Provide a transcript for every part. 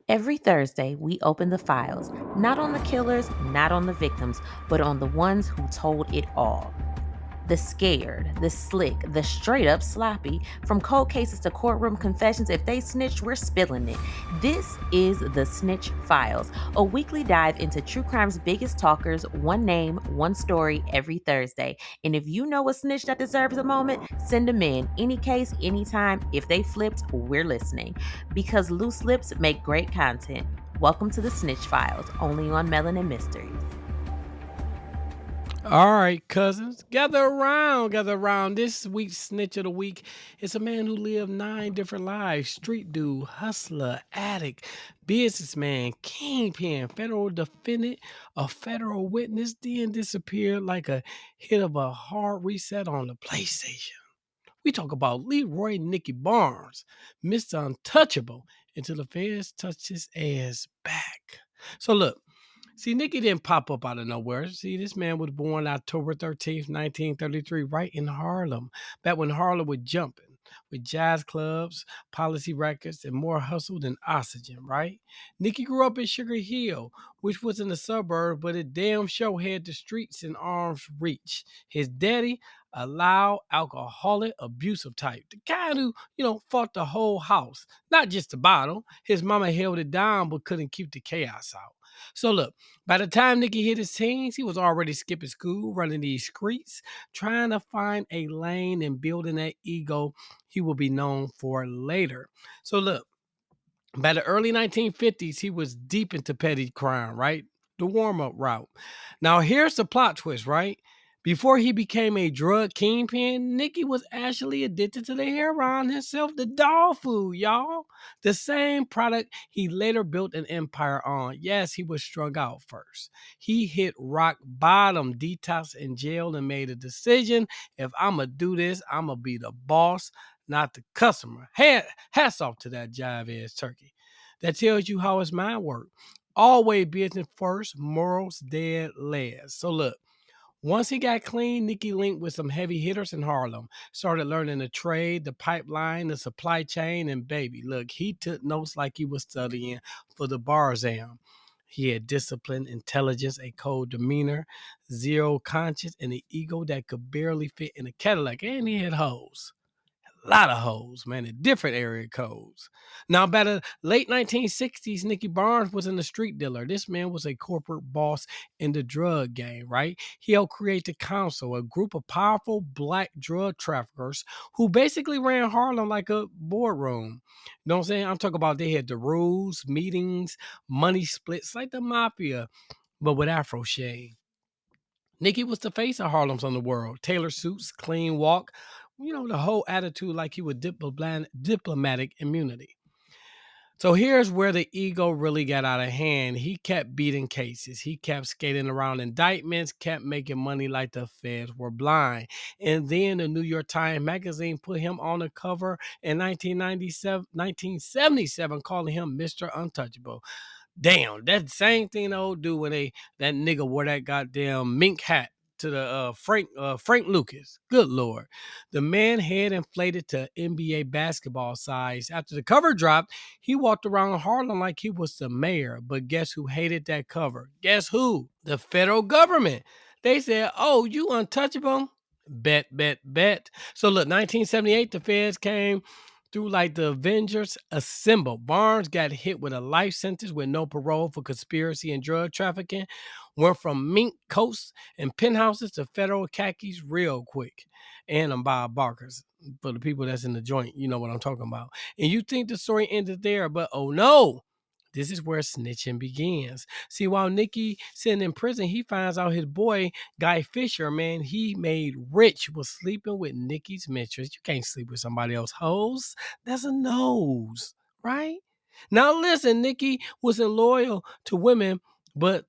Every Thursday, we open the files, not on the killers, not on the victims, but on the ones who told it all. The scared, the slick, the straight up sloppy. From cold cases to courtroom confessions, if they snitched, we're spilling it. This is the Snitch Files, a weekly dive into true crime's biggest talkers, one name, one story, every Thursday. And if you know a snitch that deserves a moment, send them in. Any case, anytime. If they flipped, we're listening. Because loose lips make great content. Welcome to the Snitch Files, only on Melanin Mysteries. All right, cousins, gather around, gather around. This week's snitch of the week is a man who lived 9 different lives: street dude, hustler, addict, businessman, kingpin, federal defendant, a federal witness, then disappeared like a hit of a hard reset on the PlayStation. We talk about Leroy Nicky Barnes, Mr. Untouchable, until the feds touch his ass back. So look. See, Nicky didn't pop up out of nowhere. See, this man was born October 13th, 1933, right in Harlem, back when Harlem was jumping, with jazz clubs, policy records, and more hustle than oxygen, right? Nicky grew up in Sugar Hill, which was in the suburbs, but it damn sure had the streets in arm's reach. His daddy, a loud, alcoholic, abusive type, the kind who, fought the whole house, not just the bottle. His mama held it down but couldn't keep the chaos out. So look, by the time Nicky hit his teens, he was already skipping school, running these streets, trying to find a lane and building that ego he will be known for later. So look, by the early 1950s, he was deep into petty crime, right? The warm up route. Now, here's the plot twist, right? Before he became a drug kingpin, Nicky was actually addicted to the heroin himself, the dog food, y'all. The same product he later built an empire on. Yes, he was strung out first. He hit rock bottom, detox in jail, and made a decision. If I'm going to do this, I'm going to be the boss, not the customer. Hats off to that jive ass turkey. That tells you how his mind worked. Always business first, morals dead last. So look, once he got clean, Nicky linked with some heavy hitters in Harlem, started learning the trade, the pipeline, the supply chain, and baby, look, he took notes like he was studying for the bar exam. He had discipline, intelligence, a cold demeanor, zero conscience, and an ego that could barely fit in a Cadillac. And he had hoes. A lot of hoes, man, in different area codes. Now, by the late 1960s, Nicky Barnes was in the street dealer. This man was a corporate boss in the drug game, right? He helped create the Council, a group of powerful black drug traffickers who basically ran Harlem like a boardroom. You know what I'm saying? I'm talking about they had the rules, meetings, money splits like the mafia, but with Afro shade. Nicky was the face of Harlem's on the world. Tailor suits, clean walk, the whole attitude like he was diplomatic immunity. So here's where the ego really got out of hand. He kept beating cases. He kept skating around indictments, kept making money like the feds were blind. And then the New York Times Magazine put him on the cover in 1977, calling him Mr. Untouchable. Damn, that same thing the old dude when that nigga wore that goddamn mink hat to the Frank Lucas. Good lord, the man head inflated to NBA basketball size. After the cover dropped, he walked around Harlem like he was the mayor. But guess who hated that cover? Guess who? The federal government. They said, "Oh, you untouchable." Bet, bet, bet. So look, 1978, the feds came through like the Avengers Assemble. Barnes got hit with a life sentence with no parole for conspiracy and drug trafficking. Went from mink coats and penthouses to federal khakis real quick. And I'm Bob Barker's. For the people that's in the joint, you know what I'm talking about. And you think the story ended there, but oh no. This is where snitching begins. See, while Nicky sitting in prison, he finds out his boy, Guy Fisher, man, he made rich, was sleeping with Nicky's mistress. You can't sleep with somebody else's hoes. That's a nose, right? Now listen, Nicky wasn't loyal to women, but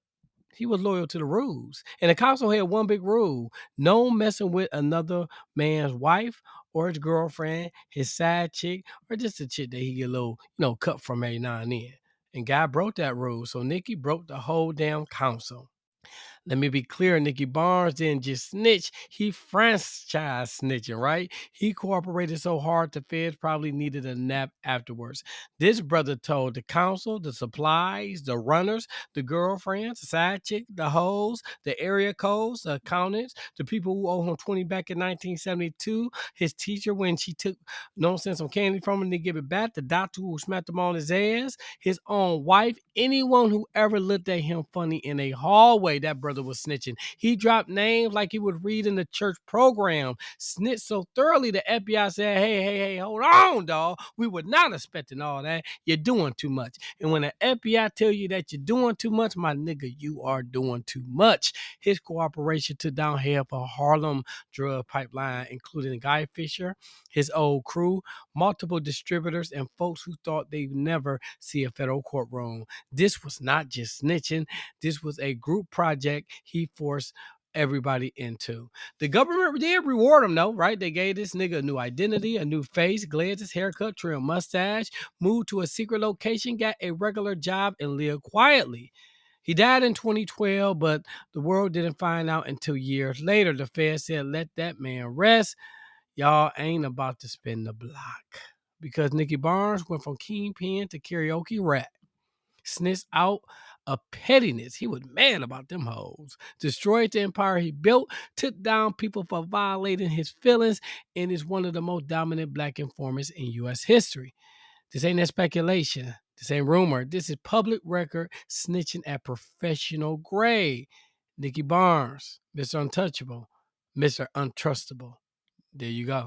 he was loyal to the rules. And the council had one big rule: no messing with another man's wife or his girlfriend, his side chick, or just a chick that he get a little, cut from every now and then. And Guy broke that rule. So Nicky broke the whole damn council. Let me be clear, Nicky Barnes didn't just snitch, he franchised snitching, right? He cooperated so hard the feds probably needed a nap afterwards. This brother told the council, the supplies, the runners, the girlfriends, the side chick, the hoes, the area codes, the accountants, the people who owe him 20 back in 1972, his teacher when she took nonsense some candy from him to give it back, the doctor who smacked him on his ass, his own wife, anyone who ever looked at him funny in a hallway, that brother was snitching. He dropped names like he would read in the church program. Snitched so thoroughly the FBI said, hey, hold on, dog. We were not expecting all that. You're doing too much. And when the FBI tell you that you're doing too much, my nigga, you are doing too much. His cooperation took down half a Harlem drug pipeline, including Guy Fisher, his old crew, multiple distributors, and folks who thought they'd never see a federal courtroom. This was not just snitching. This was a group project he forced everybody into. The government did reward him, though, right? They gave this nigga a new identity, a new face, glasses, haircut, trim mustache, moved to a secret location, got a regular job, and lived quietly. He died in 2012, but the world didn't find out until years later. The Fed said, let that man rest. Y'all ain't about to spin the block. Because Nicky Barnes went from kingpin to karaoke rap. Snitched out of pettiness. He was mad about them hoes. Destroyed the empire he built, took down people for violating his feelings, and is one of the most dominant black informants in U.S. history. This ain't that speculation. This ain't rumor. This is public record snitching at professional grade. Nicky Barnes, Mr. Untouchable, Mr. Untrustable. There you go.